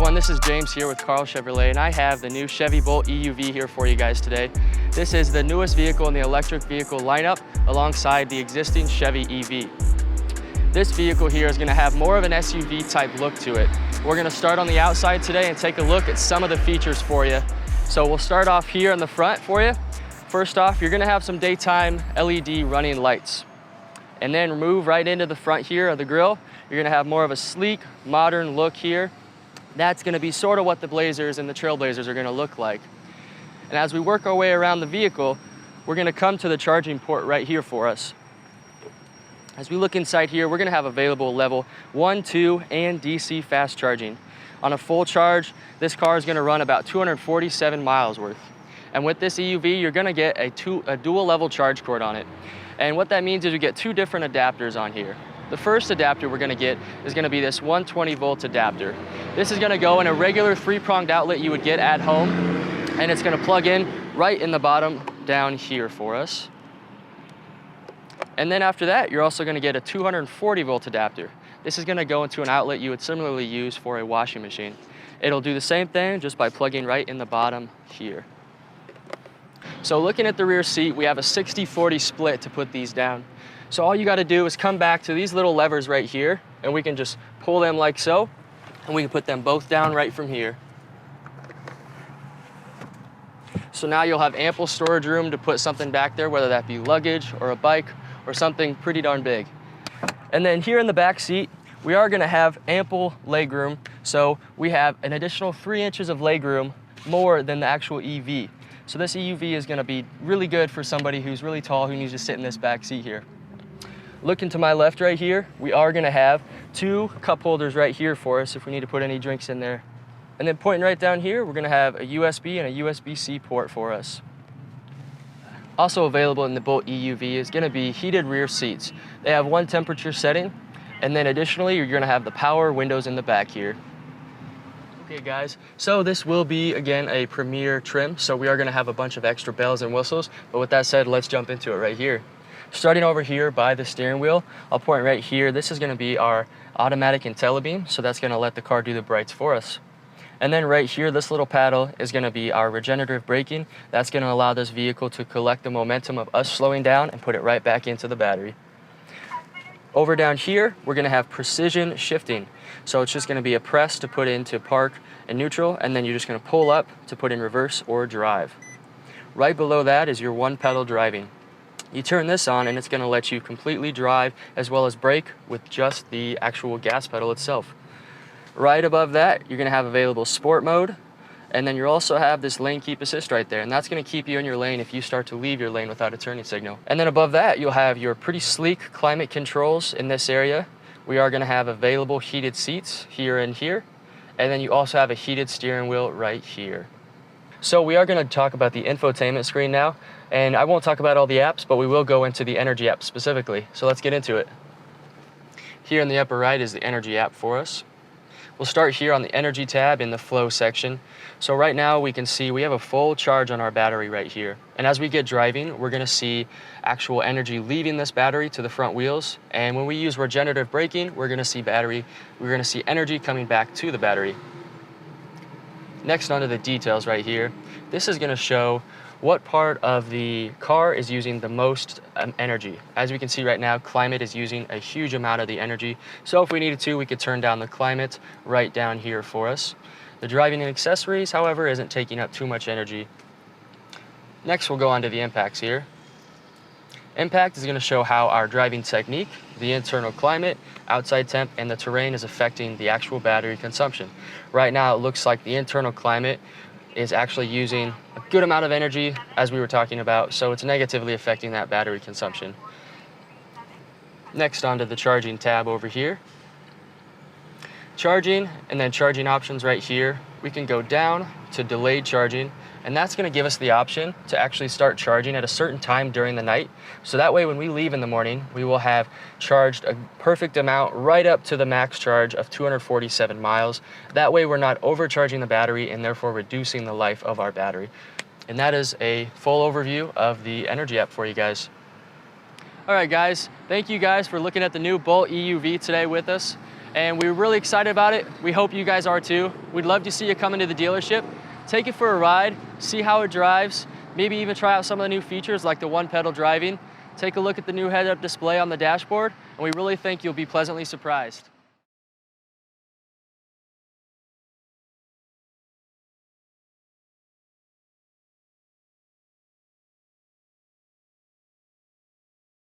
everyone, this is James here with Karl Chevrolet, and I have the new Chevy Bolt EUV here for you guys today. This is the newest vehicle in the electric vehicle lineup alongside the existing Chevy EV. This vehicle here is going to have more of an SUV type look to it. We're going to start on the outside today and take a look at some of the features for you. So we'll start off here in the front for you. First off, you're going to have some daytime LED running lights. And then move right into the front here of the grille. You're going to have more of a sleek, modern look here. That's going to be sort of what the Blazers and the Trailblazers are going to look like. And as we work our way around the vehicle, we're going to come to the charging port right here for us. As we look inside here, we're going to have available level 1, 2, and DC fast charging. On a full charge, this car is going to run about 247 miles worth. And with this EUV, you're going to get a dual level charge cord on it. And what that means is you get two different adapters on here. The first adapter we're going to get is going to be this 120 volt adapter. This is going to go in a regular 3-pronged outlet you would get at home, and it's going to plug in right in the bottom down here for us. And then after that, you're also going to get a 240 volt adapter. This is going to go into an outlet you would similarly use for a washing machine. It'll do the same thing just by plugging right in the bottom here. So looking at the rear seat, we have a 60-40 split to put these down. So all you got to do is come back to these little levers right here, and we can just pull them like so, and we can put them both down right from here. So now you'll have ample storage room to put something back there, whether that be luggage or a bike or something pretty darn big. And then here in the back seat, we are going to have ample leg room. So we have an additional 3 inches of leg room more than the actual EV. So this EUV is going to be really good for somebody who's really tall who needs to sit in this back seat here. Looking to my left right here, we are going to have 2 cup holders right here for us if we need to put any drinks in there. And then pointing right down here, we're going to have a USB and a USB-C port for us. Also available in the Bolt EUV is going to be heated rear seats. They have 1 temperature setting, and then additionally you're going to have the power windows in the back here. Okay guys, so this will be again a Premier trim, so we are going to have a bunch of extra bells and whistles, but with that said, let's jump into it right here. Starting over here by the steering wheel, I'll point right here, this is going to be our automatic IntelliBeam, so that's going to let the car do the brights for us. And then right here, this little paddle is going to be our regenerative braking. That's going to allow this vehicle to collect the momentum of us slowing down and put it right back into the battery. Over down here, we're going to have precision shifting. So it's just going to be a press to put into park and neutral, and then you're just going to pull up to put in reverse or drive. Right below that is your 1-pedal driving. You turn this on and it's going to let you completely drive as well as brake with just the actual gas pedal itself. Right above that, you're going to have available sport mode, and then you also have this lane keep assist right there, and that's going to keep you in your lane if you start to leave your lane without a turning signal. And then above that, you'll have your pretty sleek climate controls in this area. We are going to have available heated seats here and here, and then you also have a heated steering wheel right here. So we are going to talk about the infotainment screen now, and I won't talk about all the apps, but we will go into the Energy app specifically. So let's get into it. Here in the upper right is the Energy app for us. We'll start here on the Energy tab in the Flow section. So right now we can see we have a full charge on our battery right here. And as we get driving, we're going to see actual energy leaving this battery to the front wheels. And when we use regenerative braking, we're going to see energy coming back to the battery. Next, onto the details right here. This is going to show what part of the car is using the most energy. As we can see right now, climate is using a huge amount of the energy. So if we needed to, we could turn down the climate right down here for us. The driving and accessories, however, isn't taking up too much energy. Next, we'll go on to the impacts here. Impact is going to show how our driving technique, the internal climate, outside temp, and the terrain is affecting the actual battery consumption. Right now, it looks like the internal climate is actually using a good amount of energy, as we were talking about, so it's negatively affecting that battery consumption. Next, onto the charging tab over here. Charging, and then charging options right here. We can go down to delayed charging, and that's going to give us the option to actually start charging at a certain time during the night. So that way when we leave in the morning, we will have charged a perfect amount right up to the max charge of 247 miles. That way we're not overcharging the battery and therefore reducing the life of our battery. And that is a full overview of the Energy app for you guys. All right guys, thank you guys for looking at the new Bolt EUV today with us. and we're really excited about it. We hope you guys are too. We'd love to see you come into the dealership, take it for a ride, see how it drives, maybe even try out some of the new features like the one-pedal driving. Take a look at the new head-up display on the dashboard, and we really think you'll be pleasantly surprised.